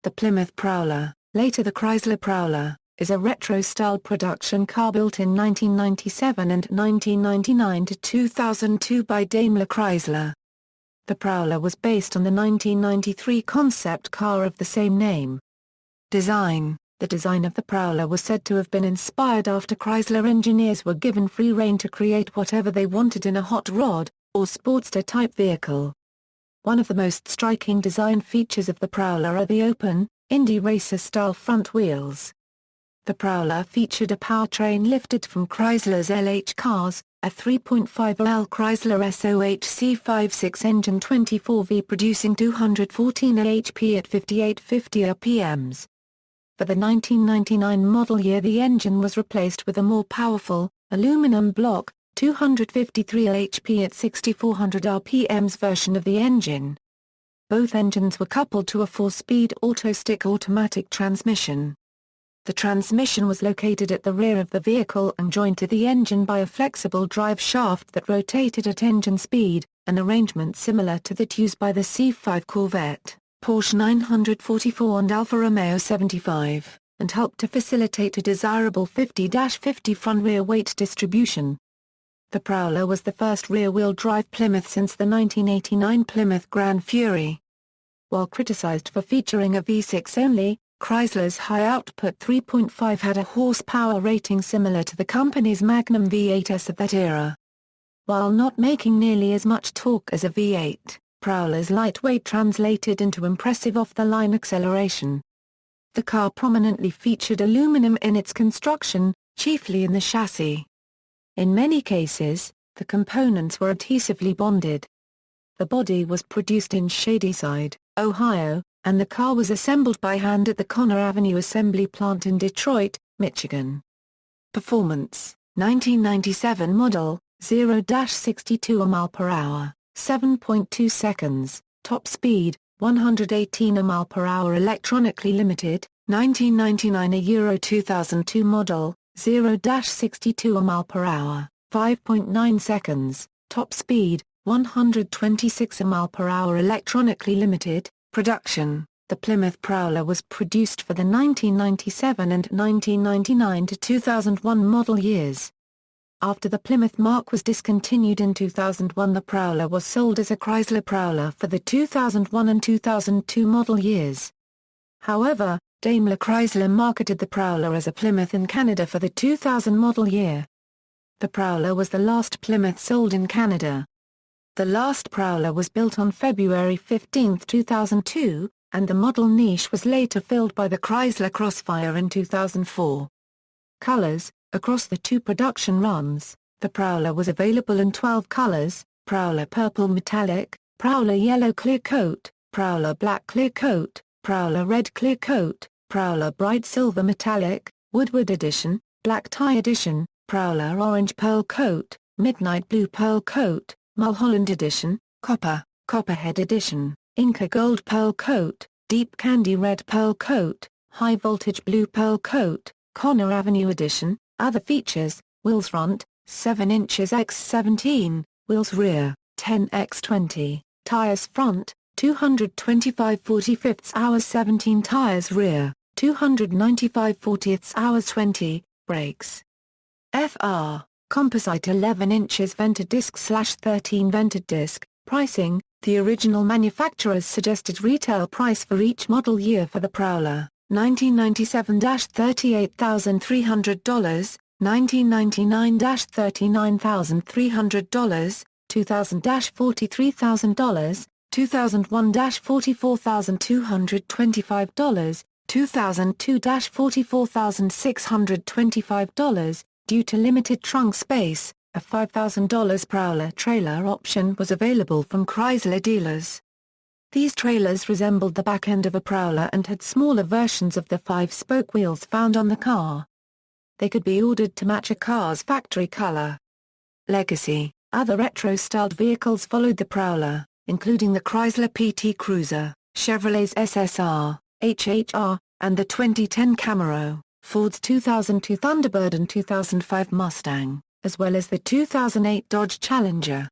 The Plymouth Prowler, later the Chrysler Prowler, is a retro-style production car built in 1997 and 1999 to 2002 by DaimlerChrysler. The Prowler was based on the 1993 concept car of the same name. Design: the design of the Prowler was said to have been inspired after Chrysler engineers were given free rein to create whatever they wanted in a hot rod, or sportster-type vehicle. One of the most striking design features of the Prowler are the open, Indy Racer-style front wheels. The Prowler featured a powertrain lifted from Chrysler's LH cars, a 3.5L Chrysler SOHC56 engine 24V producing 214 HP at 5850 RPMs. For the 1999 model year, the engine was replaced with a more powerful, aluminum block, 253 HP at 6400 RPMs version of the engine. Both engines were coupled to a 4-speed auto-stick automatic transmission. The transmission was located at the rear of the vehicle and joined to the engine by a flexible drive shaft that rotated at engine speed, an arrangement similar to that used by the C5 Corvette, Porsche 944 and Alfa Romeo 75, and helped to facilitate a desirable 50-50 front-rear weight distribution. The Prowler was the first rear-wheel drive Plymouth since the 1989 Plymouth Grand Fury. While criticized for featuring a V6 only, Chrysler's high-output 3.5 had a horsepower rating similar to the company's Magnum V8s of that era. While not making nearly as much torque as a V8, Prowler's lightweight translated into impressive off-the-line acceleration. The car prominently featured aluminum in its construction, chiefly in the chassis. In many cases, the components were adhesively bonded. The body was produced in Shadyside, Ohio, and the car was assembled by hand at the Conner Avenue Assembly Plant in Detroit, Michigan. Performance: 1997 model, 0-62 mph, 7.2 seconds, top speed, 118 mph electronically limited, 1999 Euro 2002 model, 0-62 mph, 5.9 seconds, top speed, 126 mph electronically limited. Production: the Plymouth Prowler was produced for the 1997 and 1999 to 2001 model years. After the Plymouth marque was discontinued in 2001, the Prowler was sold as a Chrysler Prowler for the 2001 and 2002 model years. However, DaimlerChrysler marketed the Prowler as a Plymouth in Canada for the 2000 model year. The Prowler was the last Plymouth sold in Canada. The last Prowler was built on February 15, 2002, and the model niche was later filled by the Chrysler Crossfire in 2004. Colors: across the two production runs, the Prowler was available in 12 colors: Prowler Purple Metallic, Prowler Yellow Clear Coat, Prowler Black Clear Coat, Prowler Red Clear Coat, Prowler Bright Silver Metallic, Woodward Edition, Black Tie Edition, Prowler Orange Pearl Coat, Midnight Blue Pearl Coat, Mulholland Edition, Copper, Copperhead Edition, Inca Gold Pearl Coat, Deep Candy Red Pearl Coat, High Voltage Blue Pearl Coat, Conner Avenue Edition. Other features: wheels front, 7 inches x 17, wheels rear, 10 x 20, tires front, 225/45 hours 17 tires rear, 295/40 hours 20, brakes. FR, composite 11 inches vented disc/13 vented disc. Pricing: the original manufacturer's suggested retail price for each model year for the Prowler, 1997 $38,300, 1999 $39,300, 2000 $43,000, 2001 $44,225, 2002 $44,625. Due to limited trunk space, a $5,000 Prowler trailer option was available from Chrysler dealers. These trailers resembled the back end of a Prowler and had smaller versions of the 5-spoke wheels found on the car. They could be ordered to match a car's factory color. Legacy: other retro-styled vehicles followed the Prowler, including the Chrysler PT Cruiser, Chevrolet's SSR, HHR, and the 2010 Camaro, Ford's 2002 Thunderbird and 2005 Mustang, as well as the 2008 Dodge Challenger.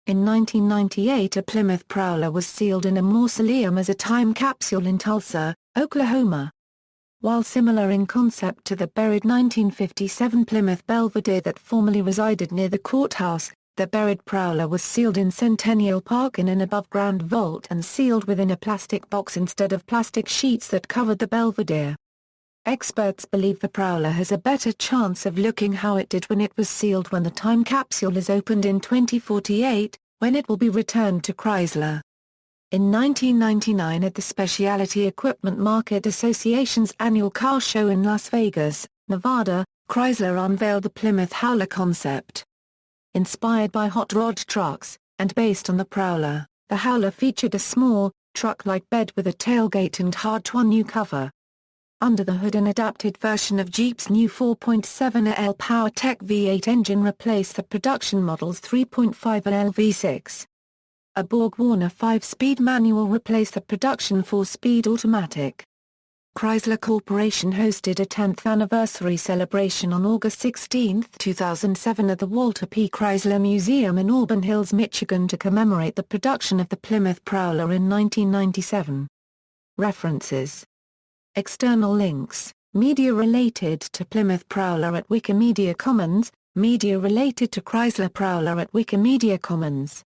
In 1998 a Plymouth Prowler was sealed in a mausoleum as a time capsule in Tulsa, Oklahoma. While similar in concept to the buried 1957 Plymouth Belvedere that formerly resided near the courthouse, the buried Prowler was sealed in Centennial Park in an above-ground vault and sealed within a plastic box instead of plastic sheets that covered the Belvedere. Experts believe the Prowler has a better chance of looking how it did when it was sealed when the time capsule is opened in 2048, when it will be returned to Chrysler. In 1999 at the Specialty Equipment Market Association's annual car show in Las Vegas, Nevada, Chrysler unveiled the Plymouth Howler concept. Inspired by hot rod trucks, and based on the Prowler, the Howler featured a small, truck-like bed with a tailgate and hard-to-undo cover. Under the hood an adapted version of Jeep's new 4.7L PowerTech V8 engine replaced the production model's 3.5L V6. A Borg-Warner 5-speed manual replaced the production 4-speed automatic. Chrysler Corporation hosted a 10th anniversary celebration on August 16, 2007 at the Walter P. Chrysler Museum in Auburn Hills, Michigan to commemorate the production of the Plymouth Prowler in 1997. References. External links, media related to Plymouth Prowler at Wikimedia Commons, media related to Chrysler Prowler at Wikimedia Commons.